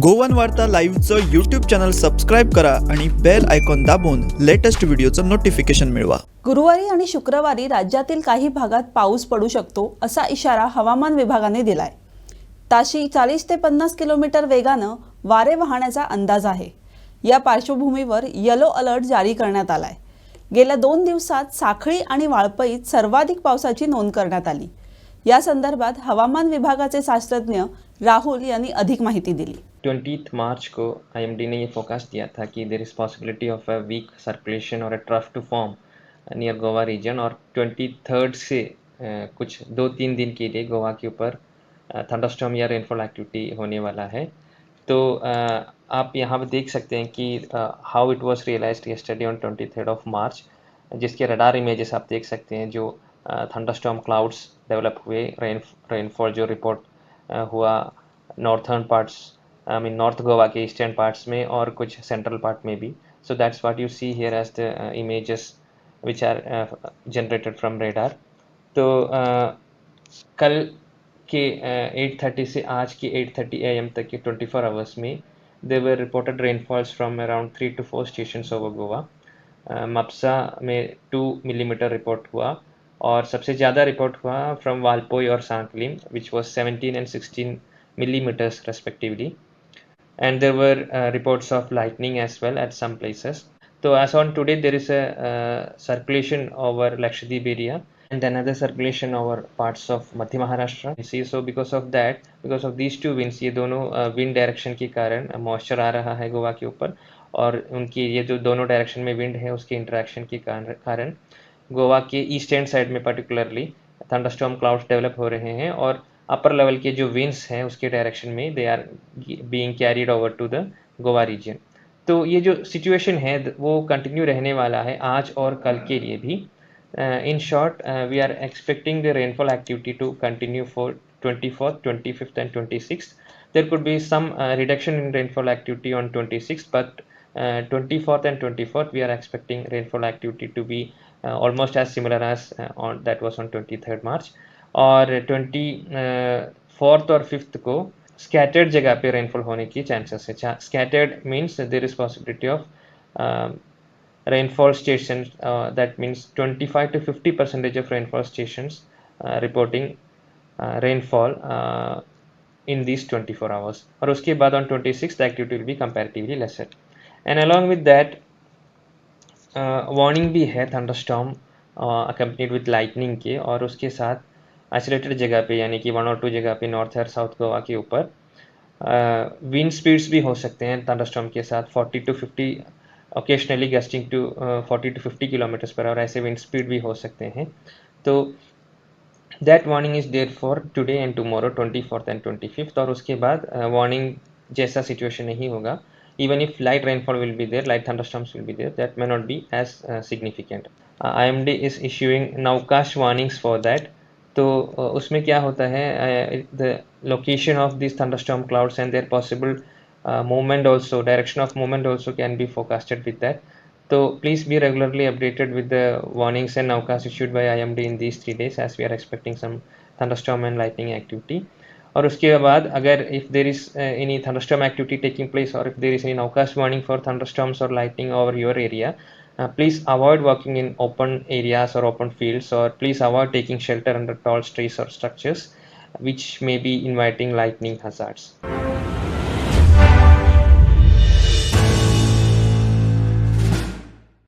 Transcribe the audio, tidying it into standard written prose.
गोवन वार्ता लाईव्हचं YouTube channel subscribe करा आणि बेल आयकॉन दाबून लेटेस्ट व्हिडिओचं नोटिफिकेशन मिळवा। गुरुवारी आणि शुक्रवारी राज्यातील काही भागात पाऊस पडू शकतो असा इशारा हवामान विभागाने दिलाय। ताशी 40 ते 50 किलोमीटर वेगाने वारे वाहण्याचा अंदाज आहे। या पार्श्वभूमीवर येलो अलर्ट जारी करण्यात आलाय। गेल्या 2 दिवसात साखळी आणि वाळपईत सर्वाधिक पावसाची नोंद करण्यात आली। या संदर्भात हवामान विभागाचे शास्त्रज्ञ राहुल यांनी अधिक माहिती दिली। 20th मार्च को IMD ने ये फोरकास्ट दिया था कि there is possibility of a weak circulation और a trough to form near Goa region, और 23rd से कुछ 2-3 दिन के लिए गोवा के ऊपर थंडरस्टॉर्म या रेनफॉल एक्टिविटी होने वाला है। तो आप यहाँ पर देख सकते हैं कि how it was realised yesterday on 23rd of March, जिसके रडार इमेजेस आप देख सकते हैं। जो थंडरस्टॉर्म क्लाउड्स डेवलप हुए, रेनफॉल जो रिपोर्ट हुआ northern parts, I mean north Goa के ईस्टर्न पार्ट्स में और कुछ सेंट्रल पार्ट में भी। So that's what you see here as the images which are generated from radar. तो कल के 8:30 से आज के 8:30 AM तक के 24 आवर्स में there were reported rainfalls from around 3 to 4 stations over Goa. Mapusa में 2 मिलीमीटर रिपोर्ट हुआ, और सबसे ज़्यादा रिपोर्ट हुआ फ्रॉम वालपोई और सांकलिम which was 17 and 16 millimeters respectively, and there were reports of lightning as well at some places. So as on today there is a circulation over Lakshadweep area and another circulation over parts of Madhya Maharashtra. You see, so because of these two winds, ये दोनों wind direction के कारण moisture आ रहा है गोवा के ऊपर, और उनकी ये जो दोनों डायरेक्शन में विंड है उसके इंटरेक्शन के कारण गोवा के ईस्टर्न साइड में पर्टिकुलरली थंडरस्टॉर्म क्लाउड्स डेवलप हो रहे हैं, और अपर लेवल के जो विंड्स हैं उसके डायरेक्शन में they are being carried over to the Goa region. तो ये जो सिचुएशन है वो कंटिन्यू रहने वाला है आज और कल के लिए भी। In short, we are expecting the rainfall activity to continue for 24th, 25th and 26th. There could be some reduction in rainfall activity on 26th, but 24th and 24th we are expecting rainfall activity to be almost as similar as on that was on 23rd March. और 24th और 5th को scattered जगह पे rainfall होने की chances है। Scattered means there is possibility of rainfall stations, that means 25 to 50% of rainfall stations reporting rainfall in these 24 hours, और उसके बाद on 26th the activity will be comparatively lesser, and along with that warning भी है thunderstorm accompanied with lightning के, और उसके साथ isolated जगह पे यानी कि 1 और 2 जगह पे नॉर्थ और साउथ गोवा के ऊपर विंड स्पीड्स भी हो सकते हैं थंडरस्टॉर्म के साथ 40 to 50, occasionally gusting to 40 to 50 kilometres per hour, ऐसे विंड स्पीड भी हो सकते हैं। तो that warning is there for today and tomorrow 24th and 25th, और उसके बाद वार्निंग जैसा सिचुएशन नहीं होगा। Even if light rainfall will be there, light thunderstorms will be there, that may not be as significant. IMD is issuing nowcast warnings for that. तो उसमें क्या होता है, the location of these thunderstorm clouds and their possible movement also, direction of movement also can be forecasted with that. So please be regularly updated with the warnings and nowcast issued by IMD in these 3 days, as we are expecting some thunderstorm and lightning activity. और उसके बाद अगर if there is any thunderstorm activity taking place, or if there is any nowcast warning for thunderstorms or lightning over your area, please avoid working in open areas or open fields, or please avoid taking shelter under tall trees or structures which may be inviting lightning hazards.